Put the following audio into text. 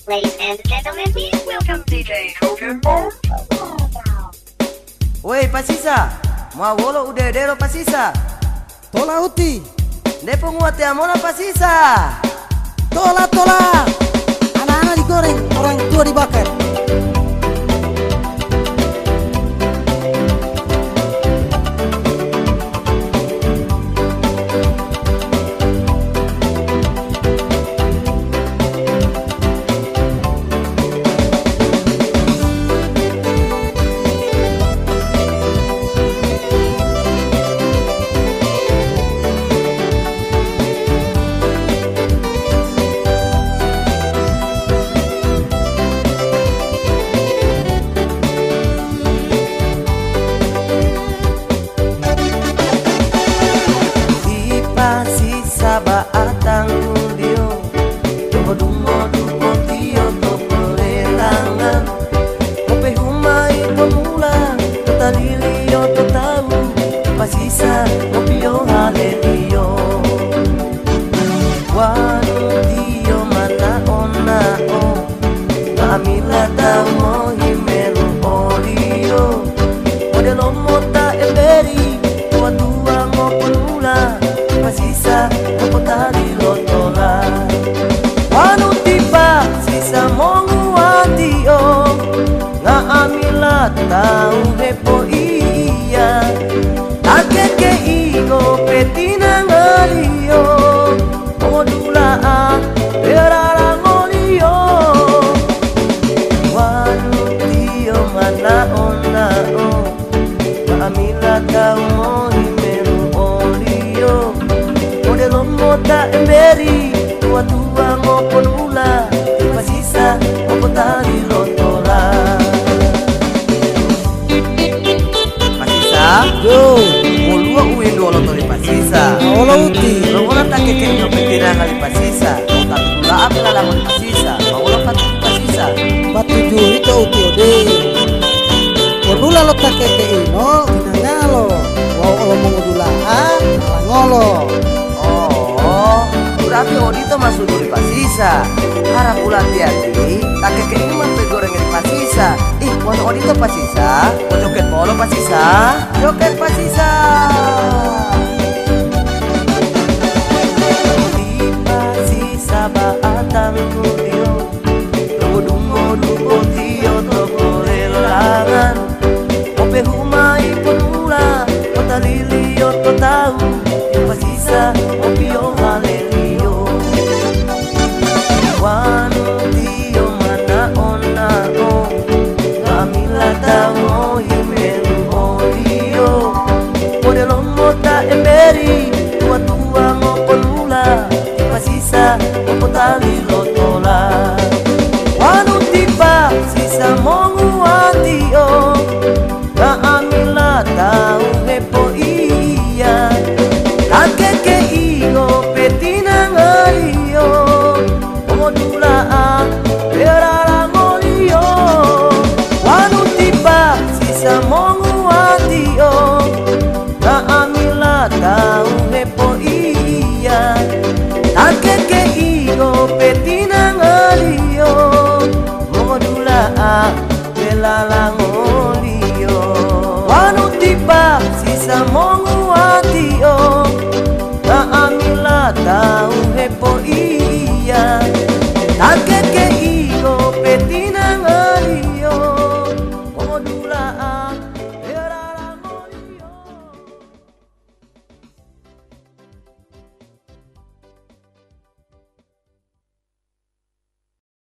Ladies and gentlemen, please welcome DJ Pokemon. Woi Pasisa, mau wolo udedero Pasisa. Tola uti, Depo nguate amona Pasisa. tola. Anak-anak digoreng, orang tua dibakar. Pasisa baatang ulio, dungo duko tio to perelangan. Kope humai pemula, ketalilio to tahu. Pasisa kopio halelio. Wanu tio mana ona o, kamila tau mohimelu olio. Modelo mota emberi, tua mo pemula. Pasisa ako tali lotola Wanu tiba sisa mongu adio Nga amila tau hepo iya Takeke iko petina ngalio Modula a berara ngolio Wanu tio mana ona o Nga amila tau mohimelu olio Modelo mota emberi, tua ngopon ula Pasisa ngopon tali lotola Pasisa? Yo, Mulua uindo lotoli Pasisa tola uti. Mangula takeke ngopetira ngali Pasisa Tapi gula apela lamon Pasisa Mangula pati Pasisa Batu itu uti ode. Kodula lo tak keke ino, tinangalo. Wow lo mengudulaan, ngolo. Berarti Odito masuk di Pasisa. Harap pula hati-hati. Tak keke ini mampu goreng di Pasisa. Ih, waktu Odito Pasisa. Mau joget polo Pasisa. Joget Pasisa. Di Pasisa baatang kulio. Dungo duko tio toko relangan. Kope humai pemula. Kota lili